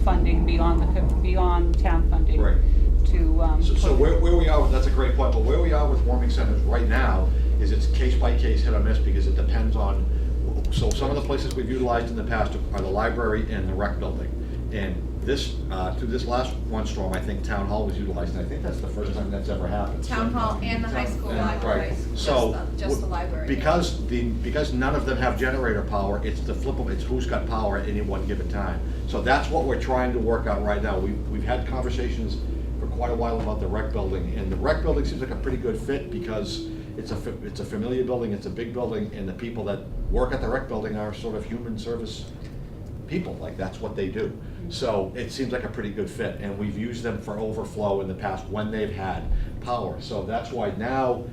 funding beyond town funding. Right. To. So where we are, that's a great point, but where we are with warming centers right now is it's case by case, hit or miss, because it depends on, so some of the places we've utilized in the past are the library and the rec building. And this, through this last one storm, I think town hall was utilized, and I think that's the first time that's ever happened. Town hall and the high school And- library, right. just So, just the library. because none of them have generator power, it's the flip of, it's who's got power at any one given time. So that's what we're trying to work out right now. We've had conversations for quite a while about the rec building, and the rec building seems like a pretty good fit because it's a familiar building, it's a big building, and the people that work at the rec building are sort of human service people, like that's what they do. So it seems like a pretty good fit, and we've used them for overflow in the past when they've had power. So that's why now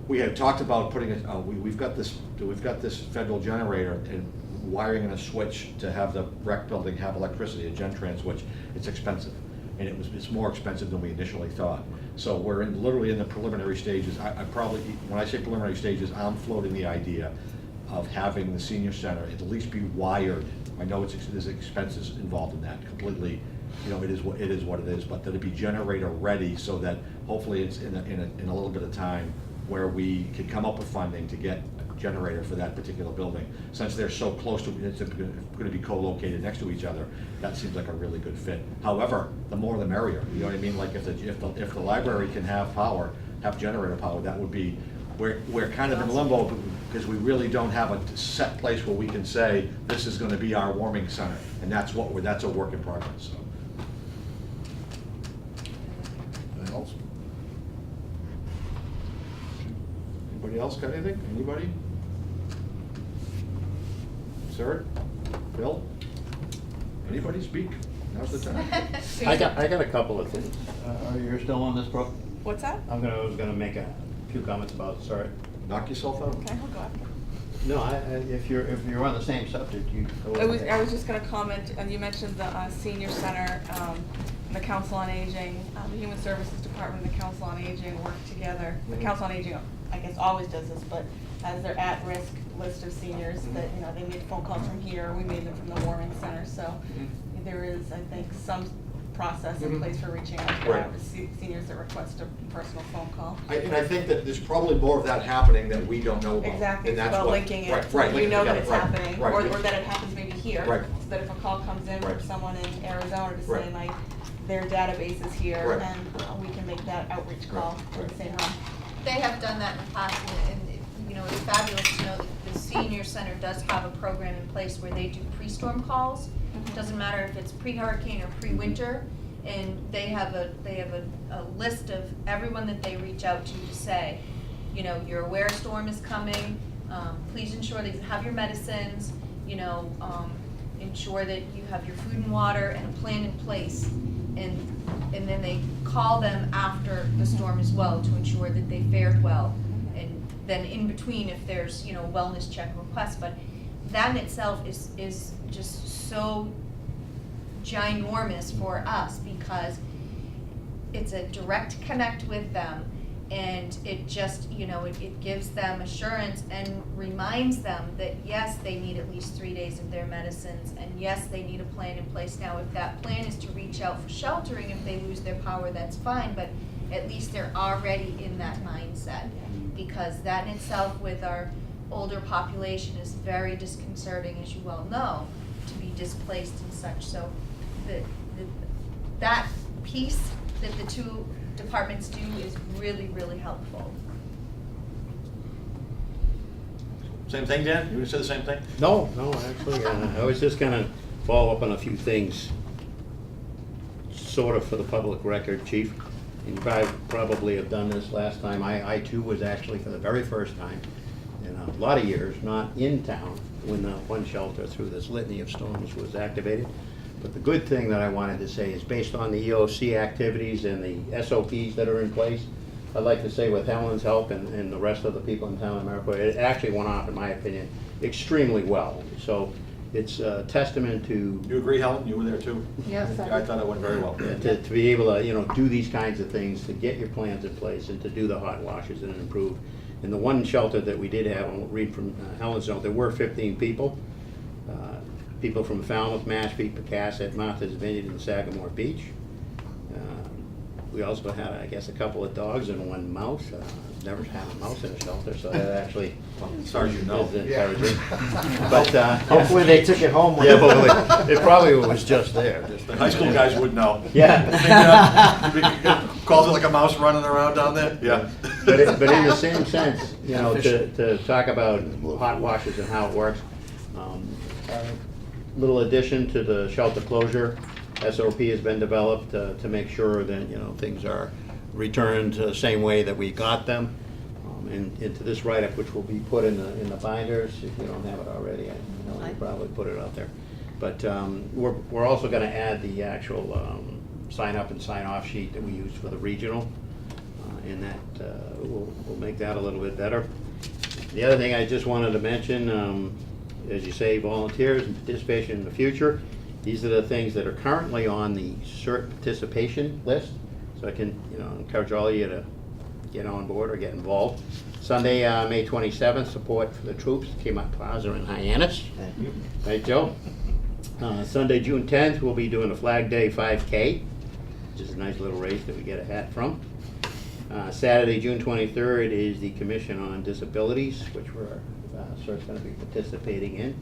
we had talked about putting it, we've got this federal generator and wiring in a switch to have the rec building have electricity, a Gen-Trans switch. It's expensive, and it's more expensive than we initially thought. So we're literally in the preliminary stages. I probably, when I say preliminary stages, I'm floating the idea of having the senior center at least be wired. I know there's expenses involved in that completely, it is what it is, but that it be generator ready so that hopefully it's in a little bit of time where we can come up with funding to get a generator for that particular building. Since they're so close to, it's going to be co-located next to each other, that seems like a really good fit. However, the more the merrier, you know what I mean? Like if the library can have power, have generator power, that would be, we're kind of in limbo because we really don't have a set place where we can say, this is going to be our warming center. And that's a work in progress, so. Anything else? Anybody else got anything? Anybody? Sir? Bill? Anybody speak? Now's the time. I got a couple of things. You're still on this, bro? What's that? I was gonna make a few comments about, sorry. Knock yourself out. Okay, I'll go after. No, if you're on the same subject, you go I was ahead. just gonna comment, you mentioned the senior center, and the council on aging, the human services department and the council on aging work together. The council on aging, I guess, always does this, but as their at-risk list of seniors that, they made phone calls from here, we made them from the warming center, so there is, I think, some process in place for reaching out to Right. seniors that request a personal phone call. And I think that there's probably more of that happening that we don't know about. Exactly, And it's that's about what- linking it, right, so right, that you linking know that together, it's right, happening, right. or that it happens maybe here. Right. So that if a call comes in Right. from someone in Arizona to say Right. like, their database is here, Right. and we can make that outreach call Right, in the same room. They have done that in the past, and it's fabulous to know that the senior center does have a program in place where they do pre-storm calls. Doesn't matter if it's pre-hurricane or pre-winter, and they have a list of everyone that they reach out to say, you're aware a storm is coming, please ensure that you have your medicines, ensure that you have your food and water and a plan in place. And then they call them after the storm as well to ensure that they fared well. And then in between, if there's, wellness check requests, but that in itself is just so ginormous for us because it's a direct connect with them, and it just, it gives them assurance and reminds them that yes, they need at least 3 days of their medicines, and yes, they need a plan in place. Now, if that plan is to reach out for sheltering if they lose their power, that's fine, but at least they're already in that mindset, because that in itself with our older population is very disconcerting, as you well know, to be displaced and such. So that piece that the two departments do is really, really helpful. Same thing, Dan? You would say the same thing? No, actually, I was just gonna follow up on a few things, sort of for the public record, Chief. You probably have done this last time. I too was actually for the very first time in a lot of years not in town when the one shelter through this litany of storms was activated. But the good thing that I wanted to say is based on the EOC activities and the SOPs that are in place, I'd like to say with Helen's help and the rest of the people in town of America, it actually went off, in my opinion, extremely well. So it's a testament to You agree, Helen? You were there too? Yes, I thought it went very well. to be able to, do these kinds of things, to get your plans in place and to do the hot washes and improve. In the one shelter that we did have, I'll read from Helen's note, there were 15 people. People from Falmouth, Mashpee, Pecasset, Martha's Vineyard, and Sagamore Beach. We also had, I guess, a couple of dogs and one mouse. Never had a mouse in a shelter, so that actually As far as you know. is encouraging. But Hopefully they took it home. yeah, but it probably was just there. The high school guys would know. Yeah. Calls it like a mouse running around down there? Yeah. But in the same sense, to talk about hot washes and how it works, little addition to the shelter closure, SOP has been developed to make sure that, things are returned the same way that we got them. And into this write-up, which will be put in the binders, if you don't have it already, I know you probably put it out there. But we're also gonna add the actual sign-up and sign-off sheet that we use for the regional, and that we'll make that a little bit better. The other thing I just wanted to mention, as you say, volunteers and participation in the future, these are the things that are currently on the CERT participation list. So I can, encourage all of you to get on board or get involved. Sunday, May 27th, support for the troops, came up Plaza in Hyannis. Thank you. Right, Joe? Sunday, June 10th, we'll be doing a Flag Day 5K, which is a nice little race that we get a hat from. Saturday, June 23rd is the Commission on Disabilities, which we're CERT's going to be participating in.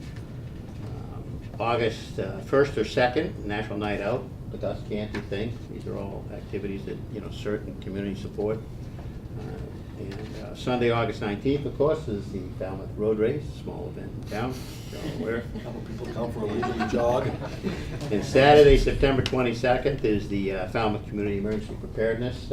August 1st or 2nd, National Night Out, the Gus Canty thing. These are all activities that, CERT and community support. And Sunday, August 19th, of course, is the Falmouth Road Race, small event in town, you're all aware. A couple people come for a leisurely jog. And Saturday, September 22nd, is the Falmouth Community Emergency Preparedness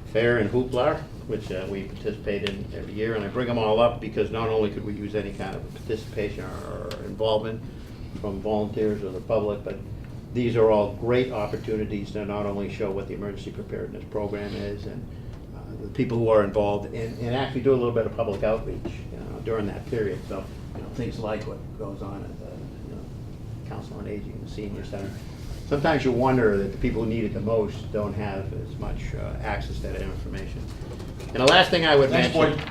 Fair and Hoopla, which we participate in every year. And I bring them all up because not only could we use any kind of participation or involvement from volunteers or the public, but these are all great opportunities to not only show what the emergency preparedness program is and the people who are involved and actually do a little bit of public outreach during that period. So things like what goes on at the Council on Aging, the Senior Center. Sometimes you wonder that the people who need it the most don't have as much access to that information. And the last thing I would Thanks, mention. Boyd.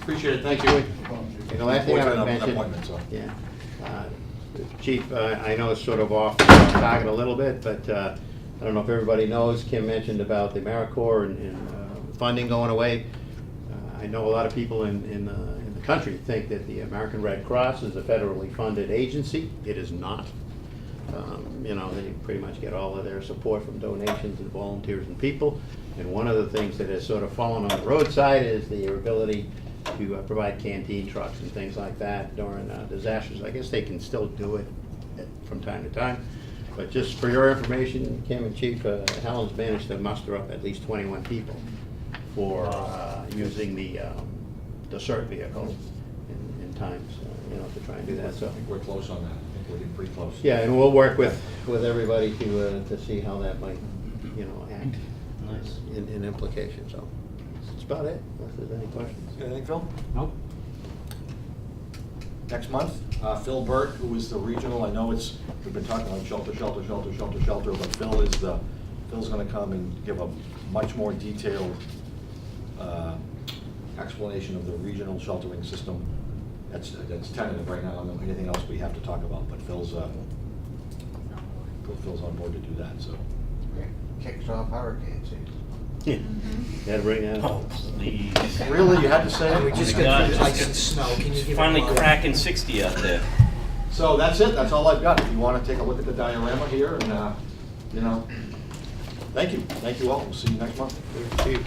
Appreciate it, thank you. And the last thing I would Boyd's got an mention. appointment, so. Yeah. Chief, I know it's sort of off target a little bit, but I don't know if everybody knows, Kim mentioned about the AmeriCorps and funding going away. I know a lot of people in the country think that the American Red Cross is a federally funded agency. It is not. They pretty much get all of their support from donations and volunteers and people. And one of the things that has sort of fallen on the roadside is their ability to provide canteen trucks and things like that during disasters. I guess they can still do it from time to time. But just for your information, Kim and Chief, Helen's managed to muster up at least 21 people for using the CERT vehicle in times, to try and do that. So I think we're close on that. I think we're getting pretty close. yeah, and we'll work with everybody to see how that might, act. Nice. In implication. So that's about it. Unless there's any questions. Anything, Phil? Nope. Next month, Phil Burt, who is the regional, I know we've been talking about shelter, but Phil's gonna come and give a much more detailed explanation of the regional sheltering system. That's tentative right now. I don't know anything else we have to talk about, but Phil's on board to do that, so. Kicks off hurricane season. Yeah. Gotta bring that up. Oh, please. Really, you had to say it? We just God, got through just ice get- and snow. Can you It's give finally it a cracking 60 out there. So that's it, that's all I've got. If you wanna take a look at the diorama here and, thank you all. We'll see you next month. Chief.